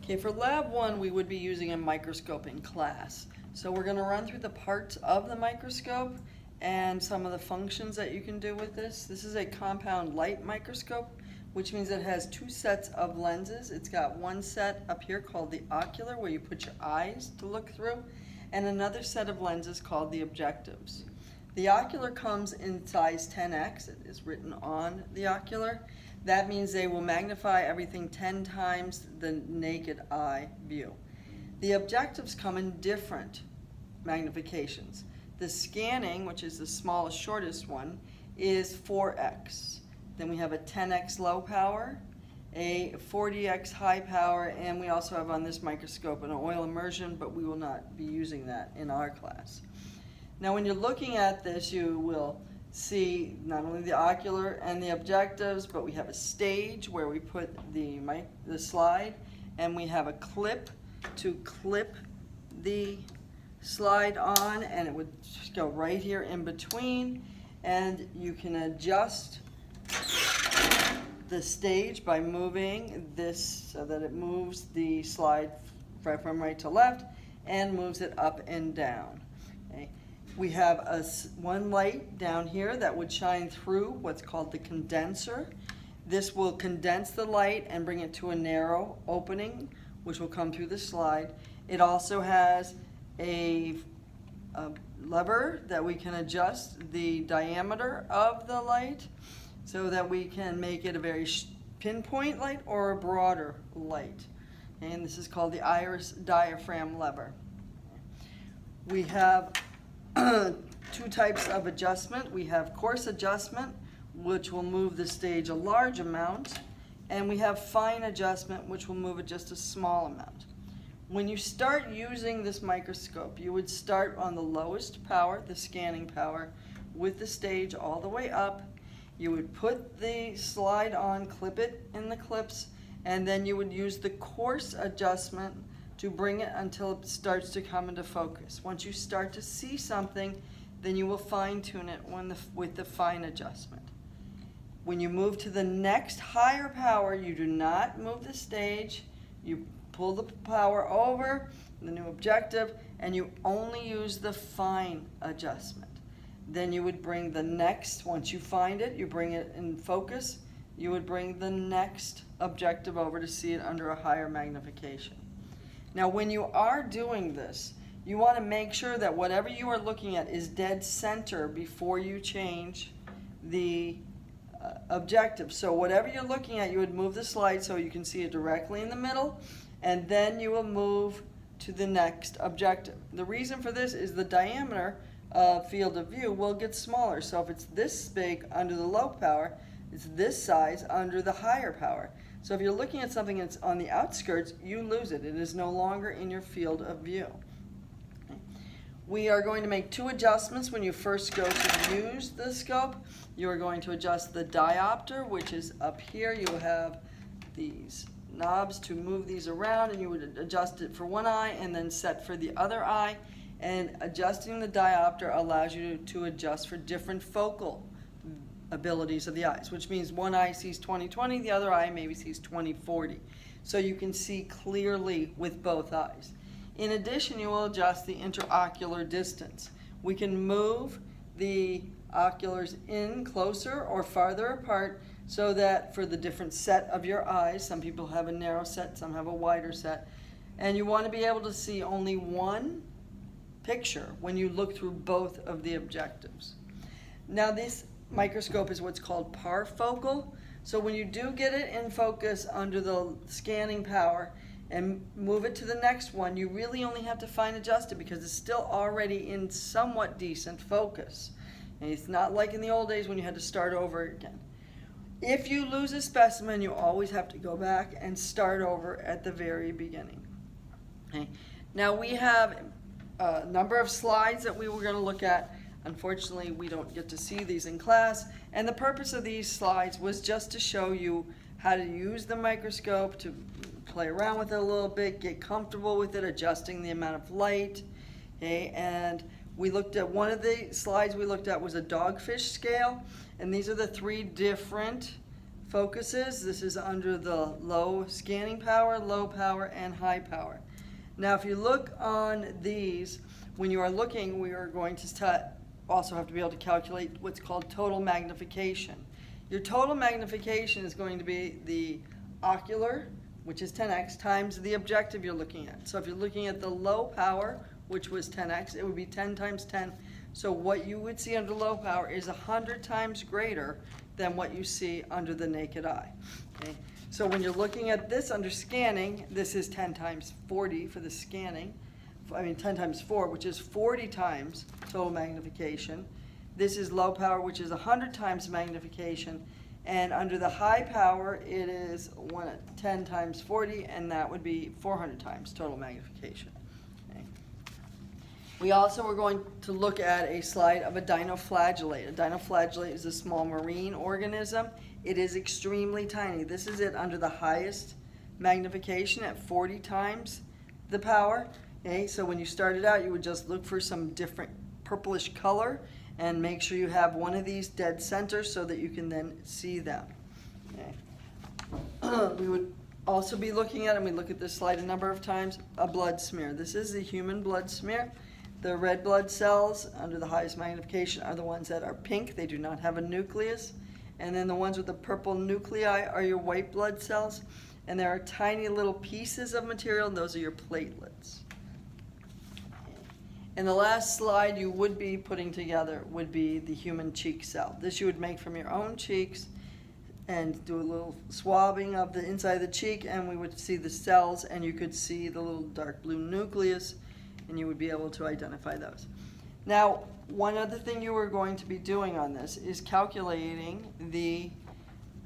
Okay, for lab 1, we would be using a microscope in class. So we're going to run through the parts of the microscope and some of the functions that you can do with this. This is a compound light microscope, which means it has 2 sets of lenses. It's got one set up here called the ocular, where you put your eyes to look through, and another set of lenses called the objectives. The ocular comes in size 10x. It is written on the ocular. That means they will magnify everything 10 times the naked eye view. The objectives come in different magnifications. The scanning, which is the smallest, shortest one, is 4x. Then we have a 10x low power, a 40x high power, and we also have on this microscope an oil immersion, but we will not be using that in our class. Now when you're looking at this, you will see not only the ocular and the objectives, but we have a stage where we put the slide, and we have a clip to clip the slide on, and it would just go right here in between, and you can adjust the stage by moving this so that it moves the slide from right to left and moves it up and down. Okay. We have one light down here that would shine through what's called the condenser. This will condense the light and bring it to a narrow opening, which will come through the slide. It also has a lever that we can adjust the diameter of the light so that we can make it a very pinpoint light or a broader light. And this is called the iris diaphragm lever. We have 2 types of adjustment. We have coarse adjustment, which will move the stage a large amount, and we have fine adjustment, which will move it just a small amount. When you start using this microscope, you would start on the lowest power, the scanning power, with the stage all the way up. You would put the slide on, clip it in the clips, and then you would use the coarse adjustment to bring it until it starts to come into focus. Once you start to see something, then you will fine-tune it with the fine adjustment. When you move to the next higher power, you do not move the stage. You pull the power over, the new objective, and you only use the fine adjustment. Then you would bring the next, once you find it, you bring it in focus, you would bring the next objective over to see it under a higher magnification. Now when you are doing this, you want to make sure that whatever you are looking at is dead center before you change the objective. So whatever you're looking at, you would move the slide so you can see it directly in the middle, and then you will move to the next objective. The reason for this is the diameter of field of view will get smaller. So if it's this big under the low power, it's this size under the higher power. So if you're looking at something that's on the outskirts, you lose it. It is no longer in your field of view. Okay. We are going to make 2 adjustments when you first go to use the scope. You are going to adjust the diopter, which is up here. You will have these knobs to move these around, and you would adjust it for one eye and then set for the other eye. And adjusting the diopter allows you to adjust for different focal abilities of the eyes, which means one eye sees 20/20, the other eye maybe sees 20/40. So you can see clearly with both eyes. In addition, you will adjust the interocular distance. We can move the oculars in closer or farther apart so that for the different set of your eyes, some people have a narrow set, some have a wider set, and you want to be able to see only one picture when you look through both of the objectives. Now this microscope is what's called parfocal. So when you do get it in focus under the scanning power and move it to the next one, you really only have to fine adjust it because it's still already in somewhat decent focus. And it's not like in the old days when you had to start over again. If you lose a specimen, you always have to go back and start over at the very beginning. Okay. Now we have a number of slides that we were going to look at. Unfortunately, we don't get to see these in class, and the purpose of these slides was just to show you how to use the microscope, to play around with it a little bit, get comfortable with it, adjusting the amount of light. Okay, and we looked at, one of the slides we looked at was a dogfish scale, and these are the 3 different focuses. This is under the low scanning power, low power, and high power. Now, if you look on these, when you are looking, we are going to also have to be able to calculate what's called total magnification. Your total magnification is going to be the ocular, which is 10x, times the objective you're looking at. So if you're looking at the low power, which was 10x, it would be 10 times 10. So what you would see under low power is 100 times greater than what you see under the naked eye. Okay? So when you're looking at this under scanning, this is 10 times 40 for the scanning. 10 times 4, which is 40 times total magnification. This is low power, which is 100 times magnification. And under the high power, it is 10 times 40, and that would be 400 times total magnification. Okay. We also are going to look at a slide of a dinoflagellate. A dinoflagellate is a small marine organism. It is extremely tiny. This is it under the highest magnification at 40 times the power. Okay, so when you started out, you would just look for some different purplish color and make sure you have one of these dead center so that you can then see them. Okay. We would also be looking at, and we look at this slide a number of times, a blood smear. This is the human blood smear. The red blood cells under the highest magnification are the ones that are pink. They do not have a nucleus. And then the ones with the purple nuclei are your white blood cells. And there are tiny little pieces of material, and those are your platelets. And the last slide you would be putting together would be the human cheek cell. This you would make from your own cheeks and do a little swabbing of the inside of the cheek, and we would see the cells, and you could see the little dark blue nucleus, and you would be able to identify those. Now, one other thing you are going to be doing on this is calculating the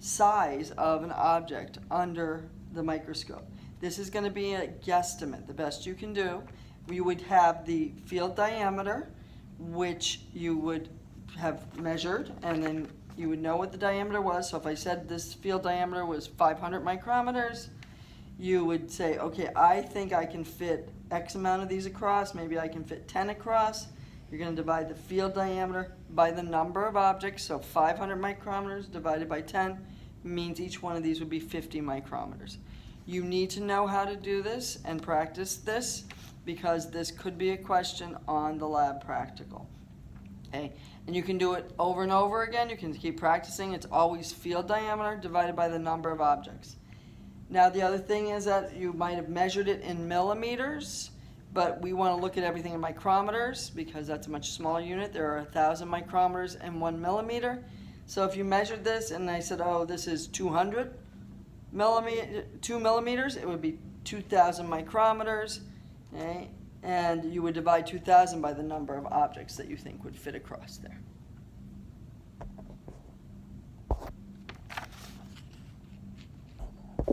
size of an object under the microscope. This is going to be a guesstimate, the best you can do. You would have the field diameter, which you would have measured, and then you would know what the diameter was. So if I said this field diameter was 500 micrometers, you would say, okay, I think I can fit X amount of these across. Maybe I can fit 10 across. You're going to divide the field diameter by the number of objects. So 500 micrometers divided by 10 means each one of these would be 50 micrometers. You need to know how to do this and practice this, because this could be a question on the lab practical. Okay, and you can do it over and over again. You can keep practicing. It's always field diameter divided by the number of objects. Now the other thing is that you might have measured it in millimeters, but we want to look at everything in micrometers because that's a much smaller unit. There are 1,000 micrometers and 1 millimeter. So if you measured this and I said, oh, this is 2 millimeters, it would be 2,000 micrometers. Okay, and you would divide 2,000 by the number of objects that you think would fit across there.